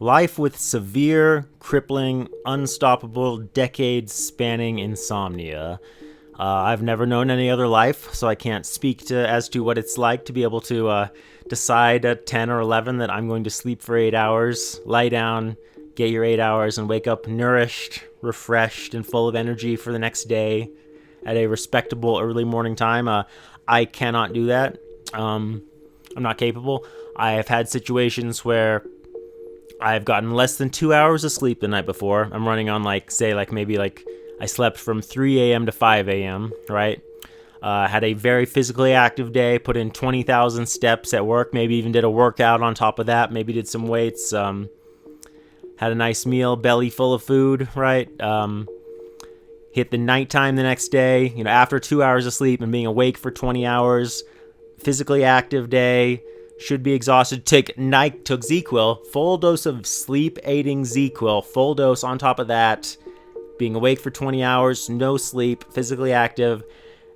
Life with severe, crippling, unstoppable, decades-spanning insomnia. I've never known any other life, so I can't speak as to what it's like to be able to decide at 10 or 11 that I'm going to sleep for 8 hours, lie down, get your 8 hours, and wake up nourished, refreshed, and full of energy for the next day at a respectable early morning time. I cannot do that. I'm not capable. I have had situations where I've gotten less than 2 hours of sleep the night before. I'm running on maybe I slept from 3 a.m. to 5 a.m., right? Had a very physically active day, put in 20,000 steps at work, maybe even did a workout on top of that, maybe did some weights, had a nice meal, belly full of food, right? Hit the nighttime the next day, after 2 hours of sleep and being awake for 20 hours, physically active day, should be exhausted. Took ZQL, full dose of sleep-aiding ZQL, full dose on top of that, being awake for 20 hours, no sleep, physically active,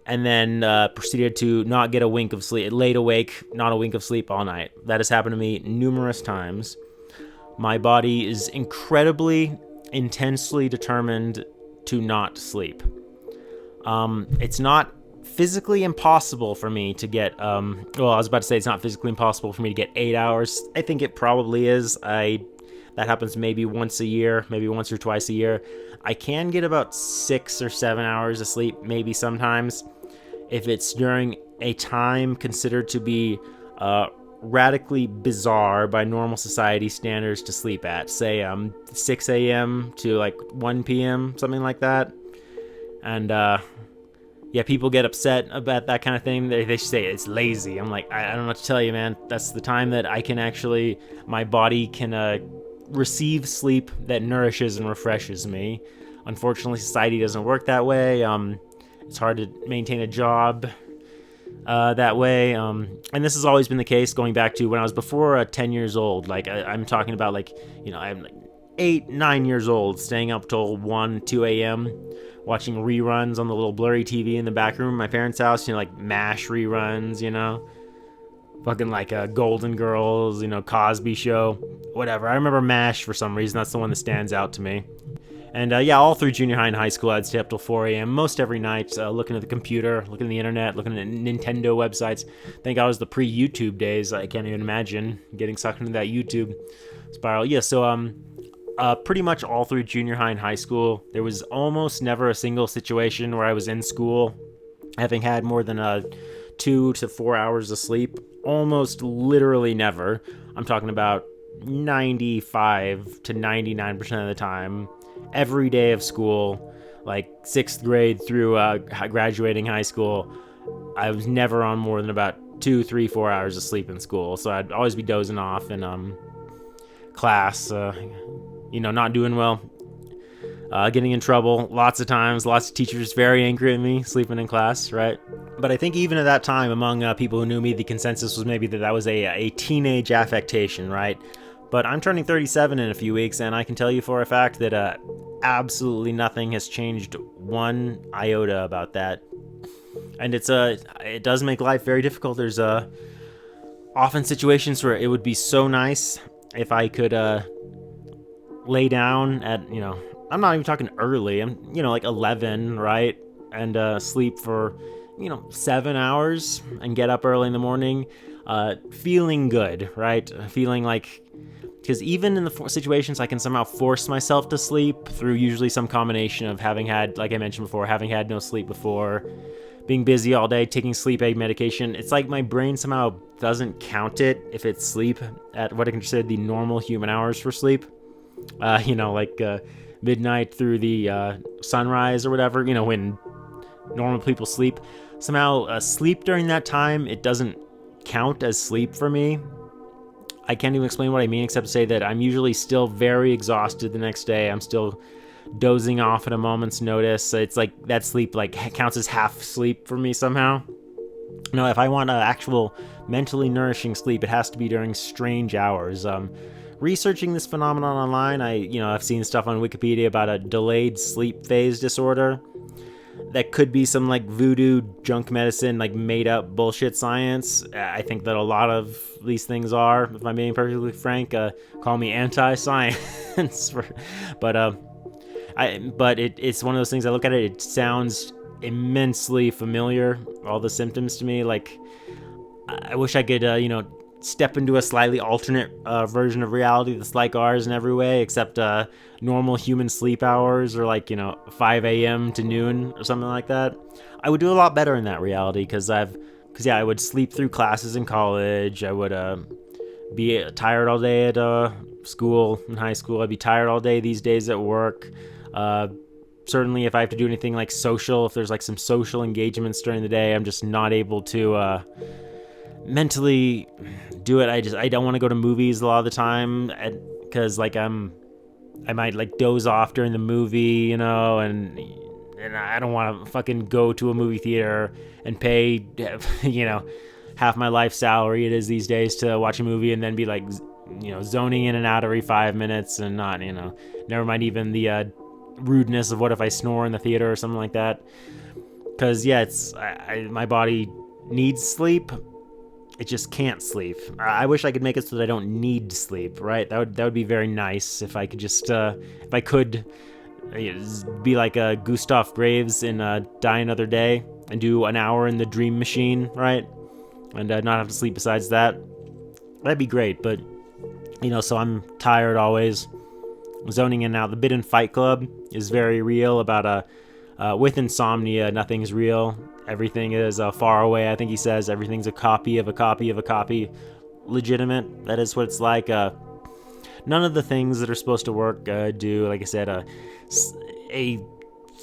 and then proceeded to not get a wink of sleep, laid awake, not a wink of sleep all night. That has happened to me numerous times. My body is incredibly, intensely determined to not sleep. It's not physically impossible for me to get, I was about to say it's not physically impossible for me to get 8 hours. I think it probably is. That happens maybe once a year, maybe once or twice a year. I can get about 6 or 7 hours of sleep, maybe sometimes, if it's during a time considered to be radically bizarre by normal society standards to sleep at. Say 6 a.m. to 1 p.m., something like that. And people get upset about that kind of thing. They say it's lazy. I'm like, I don't know what to tell you, man. That's the time that I can actually, my body can receive sleep that nourishes and refreshes me. Unfortunately, society doesn't work that way. It's hard to maintain a job that way. And this has always been the case going back to when I was before 10 years old. I'm talking about I'm 8, 9 years old, staying up till 1, 2 a.m., watching reruns on the little blurry TV in the back room of my parents' house, MASH reruns, fucking Golden Girls, Cosby Show, whatever. I remember MASH for some reason. That's the one that stands out to me. And all through junior high and high school, I'd stay up till 4 a.m. most every night, looking at the computer, looking at the internet, looking at Nintendo websites. Thank God it was the pre-YouTube days. I can't even imagine getting sucked into that YouTube spiral. Yeah, so pretty much all through junior high and high school, there was almost never a single situation where I was in school having had more than 2 to 4 hours of sleep. Almost literally never. I'm talking about 95 to 99% of the time. Every day of school, 6th grade through graduating high school, I was never on more than about 2, 3, 4 hours of sleep in school. So I'd always be dozing off in class, not doing well, getting in trouble lots of times, lots of teachers very angry at me sleeping in class, right? But I think even at that time, among people who knew me, the consensus was maybe that was a teenage affectation, right? But I'm turning 37 in a few weeks, and I can tell you for a fact that absolutely nothing has changed one iota about that. And it does make life very difficult. There's often situations where it would be so nice if I could lay down at, I'm not even talking early. I'm, 11, right? And sleep for, 7 hours and get up early in the morning, feeling good, right? Feeling because even in the situations I can somehow force myself to sleep through usually some combination of having had, like I mentioned before, having had no sleep before, being busy all day, taking sleep aid medication. It's like my brain somehow doesn't count it if it's sleep at what I consider the normal human hours for sleep. Midnight through the sunrise or whatever, when normal people sleep. Somehow sleep during that time, it doesn't count as sleep for me. I can't even explain what I mean except to say that I'm usually still very exhausted the next day. I'm still dozing off at a moment's notice. It's like that sleep counts as half sleep for me somehow. No, if I want actual mentally nourishing sleep, it has to be during strange hours. Researching this phenomenon online, I've seen stuff on Wikipedia about a delayed sleep phase disorder that could be some like voodoo junk medicine, like made up bullshit science. I think that a lot of these things are, if I'm being perfectly frank. Call me anti-science, it's one of those things. I look at it, it sounds immensely familiar. All the symptoms to me, like I wish I could, step into a slightly alternate version of reality that's like ours in every way, except normal human sleep hours are like 5 a.m. to noon or something like that. I would do a lot better in that reality because I would sleep through classes in college. I would be tired all day at school in high school. I'd be tired all day these days at work. Certainly, if I have to do anything like social, if there's like some social engagements during the day, I'm just not able to mentally do it. I don't want to go to movies a lot of the time because like I might like doze off during the movie, and I don't want to fucking go to a movie theater and pay half my life salary it is these days to watch a movie and then be like zoning in and out every 5 minutes and not never mind even the rudeness of what if I snore in the theater or something like that. Because my body needs sleep. It just can't sleep. I wish I could make it so that I don't need sleep, right? That would be very nice if I could just if I could be like Gustav Graves in Die Another Day and do an hour in the dream machine, right? And not have to sleep besides that. That'd be great, but so I'm tired always, zoning in and out. The Bit and Fight Club is very real about with insomnia, nothing's real. Everything is far away. I think he says everything's a copy of a copy of a copy. Legitimate. That is what it's like. None of the things that are supposed to work do. Like I said, a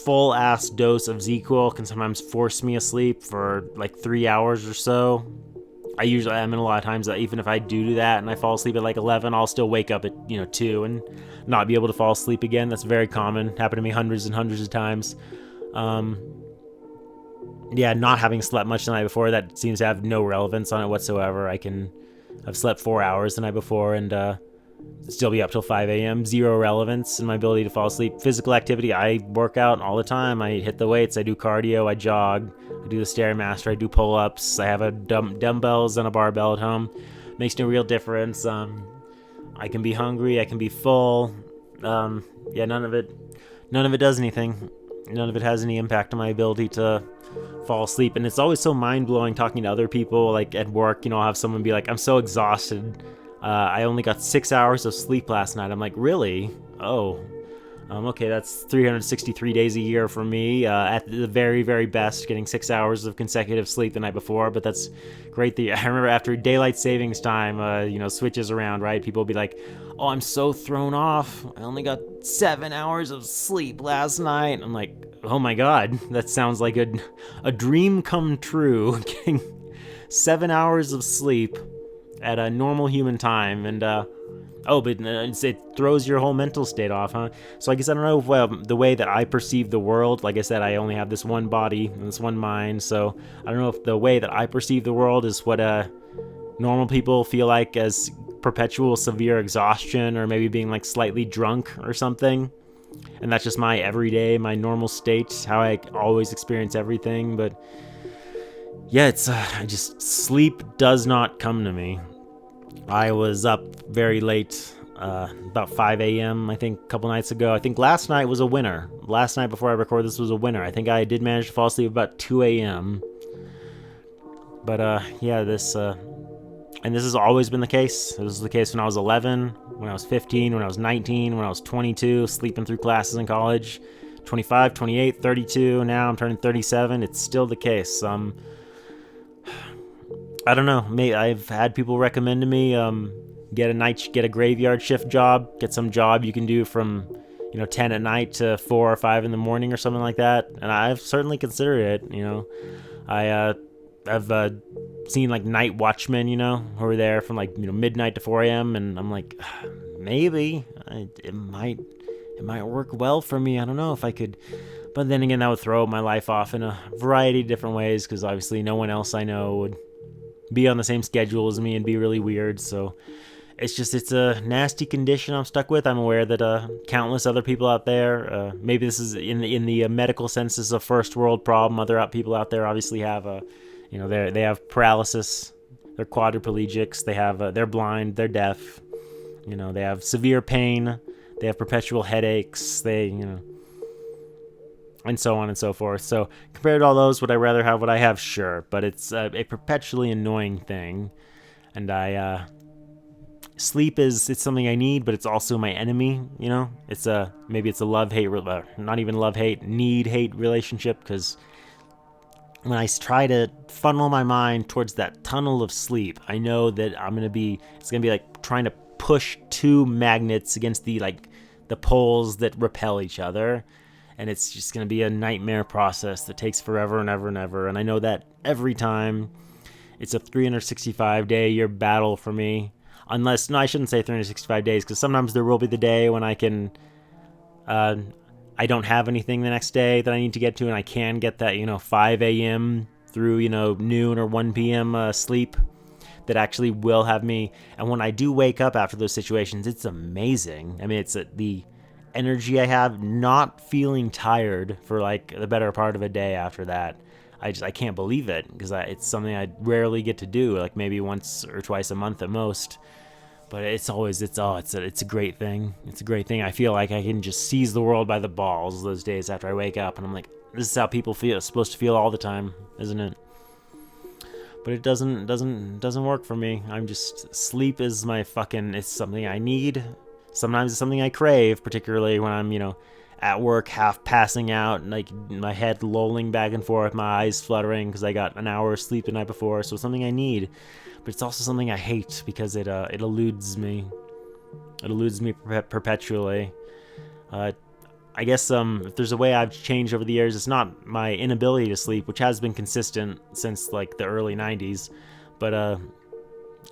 full-ass dose of ZQL can sometimes force me asleep for like 3 hours or so. I in a lot of times that even if I do that and I fall asleep at like 11, I'll still wake up at 2 and not be able to fall asleep again. That's very common. Happened to me hundreds and hundreds of times. Not having slept much the night before, that seems to have no relevance on it whatsoever. I've slept 4 hours the night before and still be up till 5 a.m. Zero relevance in my ability to fall asleep. Physical activity, I work out all the time. I hit the weights, I do cardio, I jog, I do the Stairmaster, I do pull-ups, I have a dumbbells and a barbell at home. Makes no real difference. I can be hungry, I can be full. None of it does anything. None of it has any impact on my ability to fall asleep. And it's always so mind-blowing talking to other people, like at work, I'll have someone be like, I'm so exhausted. I only got 6 hours of sleep last night. I'm like, really? Oh, okay, that's 363 days a year for me. At the very, very best, getting 6 hours of consecutive sleep the night before. But that's great. I remember after daylight savings time, switches around, right? People will be like, oh, I'm so thrown off. I only got 7 hours of sleep last night. I'm like, oh my God, that sounds like a dream come true. Getting 7 hours of sleep at a normal human time, and it throws your whole mental state off, huh? So I guess I don't know if the way that I perceive the world, like I said, I only have this one body and this one mind, so I don't know if the way that I perceive the world is what normal people feel like as perpetual severe exhaustion, or maybe being like slightly drunk or something, and that's just my everyday, my normal state, how I always experience everything. But yeah, it's just sleep does not come to me. I was up very late, about 5 a.m. I think a couple nights ago. I think last night was a winner. Last night before I record this was a winner. I think I did manage to fall asleep about 2 a.m. But this has always been the case. This was the case when I was 11, when I was 15, when I was 19, when I was 22, sleeping through classes in college, 25, 28, 32. Now I'm turning 37. It's still the case. I don't know. I've had people recommend to me get a graveyard shift job, get some job you can do from 10 at night to 4 or 5 in the morning or something like that. And I've certainly considered it. I've seen like night watchmen, who are there from like midnight to 4 a.m. and I'm like, maybe it might work well for me. I don't know if I could. But then again, that would throw my life off in a variety of different ways, because obviously no one else I know would be on the same schedule as me and be really weird. So it's a nasty condition I'm stuck with. I'm aware that countless other people out there, maybe this is in the medical sense, this is a first world problem. Other people out there obviously have they have paralysis, they're quadriplegics, they're blind, they're deaf, they have severe pain, they have perpetual headaches, and so on and so forth. So compared to all those, would I rather have what I have? Sure, but it's a perpetually annoying thing, and sleep it's something I need, but it's also my enemy. Maybe it's a love-hate, not even love-hate, need-hate relationship, because when I try to funnel my mind towards that tunnel of sleep, I know that it's gonna be like trying to push two magnets against the poles that repel each other, and it's just gonna be a nightmare process that takes forever and ever and ever. And I know that every time. It's a 365-day-a-year battle for me. No, I shouldn't say 365 days, because sometimes there will be the day when I don't have anything the next day that I need to get to, and I can get that 5 a.m. through noon or 1 p.m. Sleep that actually will have me. And when I do wake up after those situations, it's amazing. I mean, it's the energy I have, not feeling tired for the better part of a day after that. I can't believe it, because it's something I rarely get to do, maybe once or twice a month at most. But it's a great thing. It's a great thing. I feel like I can just seize the world by the balls those days after I wake up, and I'm like, this is how people feel. It's supposed to feel all the time, isn't it? But it doesn't work for me. Sleep is it's something I need. Sometimes it's something I crave, particularly when I'm at work, half passing out, my head lolling back and forth, my eyes fluttering because I got an hour of sleep the night before. So it's something I need, but it's also something I hate because it eludes me. It eludes me perpetually. I guess if there's a way I've changed over the years, it's not my inability to sleep, which has been consistent since the early 90s, but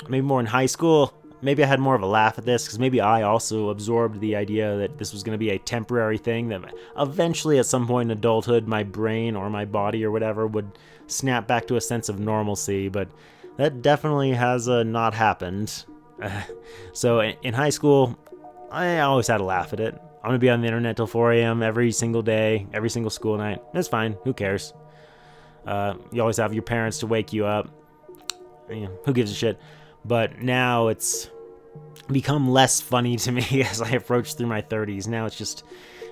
maybe more in high school. Maybe I had more of a laugh at this, because maybe I also absorbed the idea that this was going to be a temporary thing, that eventually at some point in adulthood my brain or my body or whatever would snap back to a sense of normalcy, but that definitely has not happened. So in high school, I always had a laugh at it. I'm going to be on the internet till 4 a.m. every single day, every single school night. That's fine. Who cares? You always have your parents to wake you up. Who gives a shit? But now it's become less funny to me as I approach through my 30s. Now it's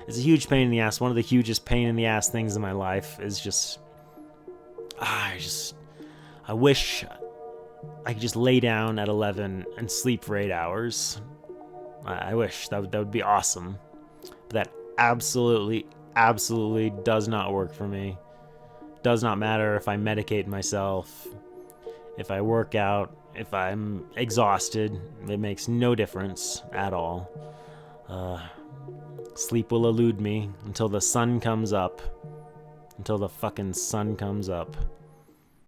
a huge pain in the ass. One of the hugest pain in the ass things in my life is I wish I could just lay down at 11 and sleep for 8 hours. I wish that would be awesome. But that absolutely does not work for me. Does not matter if I medicate myself, if I work out, if I'm exhausted. It makes no difference at all. Sleep will elude me until the sun comes up. Until the fucking sun comes up.